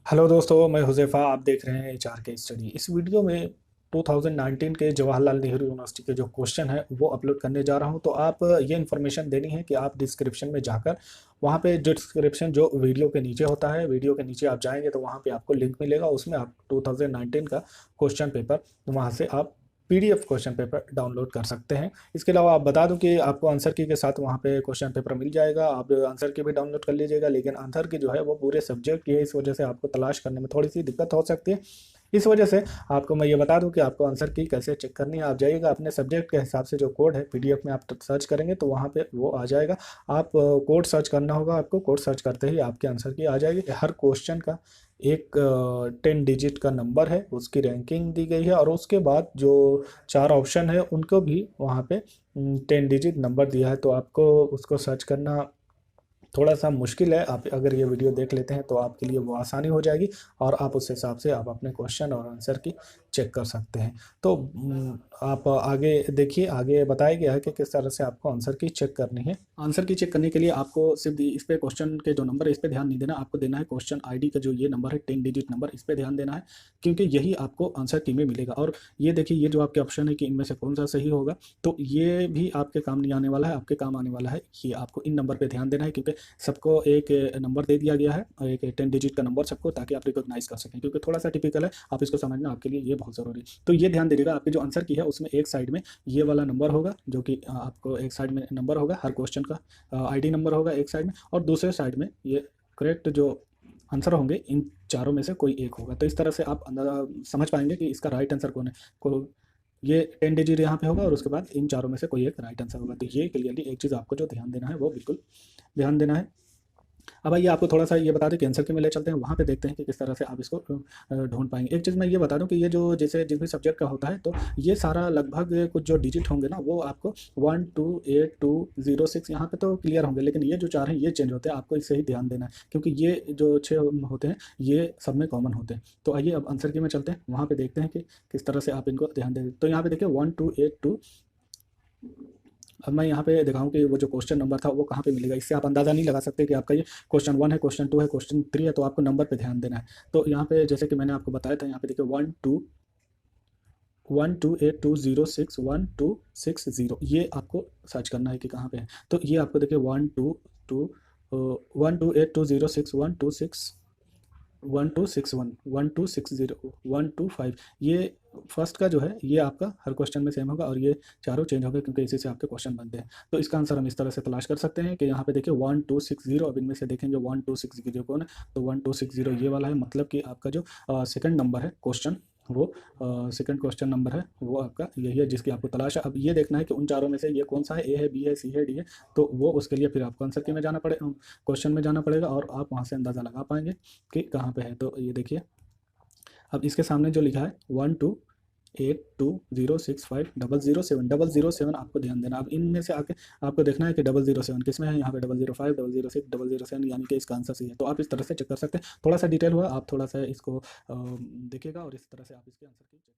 Hello दोस्तों, मैं हुज़ैफ़ा। आप देख रहे हैं एचआर के स्टडी। इस वीडियो में 2019 के जवाहरलाल नेहरू यूनिवर्सिटी के जो क्वेश्चन है वो अपलोड करने जा रहा हूं। तो आप ये इन्फॉर्मेशन देनी है कि आप डिस्क्रिप्शन में जाकर वहां पे जो डिस्क्रिप्शन जो वीडियो के नीचे होता है, वीडियो के नीचे आप जाएंगे तो वहां पे आपको लिंक मिलेगा। उसमें आप 2019 का क्वेश्चन पेपर वहां से आप पीडीएफ क्वेश्चन पेपर डाउनलोड कर सकते हैं। इसके अलावा आप बता दूं कि आपको आंसर की के साथ वहाँ पे क्वेश्चन पेपर मिल जाएगा। आप आंसर की भी डाउनलोड कर लीजिएगा, लेकिन आंसर की जो है वो पूरे सब्जेक्ट की है, इस वजह से आपको तलाश करने में थोड़ी सी दिक्कत हो सकती है। इस वजह से आपको मैं ये बता दूं कि आपको आंसर की कैसे चेक करनी है। आप जाइएगा अपने सब्जेक्ट के हिसाब से, जो कोड है पीडीएफ में आप सर्च करेंगे तो वहाँ पे वो आ जाएगा। आप कोड सर्च करना होगा। आपको कोड सर्च करते ही आपके आंसर की आ जाएगी। हर क्वेश्चन का एक 10 डिजिट का नंबर है, उसकी रैंकिंग दी गई है, और उसके बाद जो चार ऑप्शन है उनको भी वहाँ पे 10 डिजिट नंबर दिया है। तो आपको उसको सर्च करना थोड़ा सा मुश्किल है। आप अगर ये वीडियो देख लेते हैं तो आपके लिए वो आसानी हो जाएगी, और आप उस हिसाब से आप अपने क्वेश्चन और आंसर की चेक कर सकते हैं। तो आप आगे देखिए, आगे बताया गया है कि किस तरह से आपको आंसर की चेक करनी है। आंसर की चेक करने के लिए आपको सिर्फ इस पे क्वेश्चन के जो नंबर है इस पे ध्यान नहीं देना। आपको देना है क्वेश्चन आईडी का जो ये नंबर है, 10 डिजिट नंबर, इस पे ध्यान देना है, क्योंकि यही आपको आंसर की में मिलेगा। और ये देखिए, ये जो आपके ऑप्शन है कि इनमें से कौन सा सही होगा, तो ये भी आपके काम नहीं आने वाला है। आपके काम आने वाला है ये, आपको इन नंबर पे ध्यान देना है, क्योंकि सबको एक नंबर दे दिया गया है, एक 10 डिजिट का नंबर सबको, ताकि आप रिकॉग्नाइज कर सकें, क्योंकि थोड़ा सा टिपिकल है। आप इसको समझना, आपके लिए ये बहुत ज़रूरी है। तो ये ध्यान दीजिएगा, आपकी जो आंसर की है उसमें एक साइड में ये वाला नंबर होगा, जो कि आपको एक साइड में नंबर होगा, हर क्वेश्चन का आईडी नंबर होगा एक साइड में, और दूसरे साइड में ये करेक्ट जो आंसर होंगे इन चारों में से कोई एक होगा। तो इस तरह से आप अंदाजा समझ पाएंगे कि इसका राइट आंसर कौन है। को ये 10 डिजिट यहाँ पे होगा, और उसके बाद इन चारों में से कोई एक राइट आंसर होगा। तो ये क्लियरली एक चीज़ आपको जो ध्यान देना है वो बिल्कुल ध्यान देना है। अब आइए आपको थोड़ा सा ये बता दें कि आंसर के में ले चलते हैं, वहाँ पे देखते हैं कि किस तरह से आप इसको ढूंढ पाएंगे। एक चीज़ मैं ये बता दूं कि ये जो जैसे जिस भी सब्जेक्ट का होता है, तो ये सारा लगभग कुछ जो डिजिट होंगे ना, वो आपको 1 2 8 2 0 6 यहाँ पे तो क्लियर होंगे, लेकिन ये जो चार हैं ये चेंज होते हैं। आपको इससे ही ध्यान देना है, क्योंकि ये जो छः होते हैं ये सब में कॉमन होते हैं। तो आइए अब आंसर की में चलते हैं, वहाँ पे देखते हैं कि किस तरह से आप इनको ध्यान दें। तो यहाँ पे देखिए 1 2 8 2। अब मैं यहाँ पे दिखाऊं कि वो जो क्वेश्चन नंबर था वो कहाँ पे मिलेगा। इससे आप अंदाज़ा नहीं लगा सकते कि आपका ये क्वेश्चन 1 है, क्वेश्चन 2 है, क्वेश्चन 3 है। तो आपको नंबर पे ध्यान देना है। तो यहाँ पे जैसे कि मैंने आपको बताया था, यहाँ पे देखिए 1 2 8 2 0 6 1 2 6 0, ये आपको सर्च करना है कि कहाँ पे है। तो ये आपको देखिए 1 2 8 2 0 6 1 2 6 1 1 2 6 0 1 2 5, ये फर्स्ट का जो है ये आपका हर क्वेश्चन में सेम होगा, और ये चारों चेंज होंगे, क्योंकि इसी से आपके क्वेश्चन बनते हैं। तो इसका आंसर हम इस तरह से तलाश कर सकते हैं कि यहाँ पे देखिए 1 2 6 0। अब इनमें से देखेंगे 1 2 6 0 कौन है, तो 1 2 6 0 ये वाला है। मतलब कि आपका जो सेकंड नंबर है क्वेश्चन, वो सेकंड क्वेश्चन नंबर है, वो आपका यही है जिसकी आपको तलाश है। अब ये देखना है कि उन चारों में से ये कौन सा है, ए है, बी है, सी है, डी है। तो वो उसके लिए फिर आपको आंसर की में जाना पड़ेगा, क्वेश्चन में जाना पड़ेगा, और आप वहाँ से अंदाज़ा लगा पाएंगे कि कहाँ पे है। तो ये देखिए, अब इसके सामने जो लिखा है 1 2 8 2 0 6 5 0 0 7 0 0 7, आपको ध्यान देना। अब इनमें से आके आपको देखना है कि 0 0 7 किसमें है। यहाँ पे 0 0 5 0 0 6 0 0 7, यानी कि इसका आंसर सही है। तो आप इस तरह से चेक कर सकते हैं। थोड़ा सा डिटेल हुआ, आप थोड़ा सा इसको देखिएगा, और इस तरह से आप इसके आंसर की चेक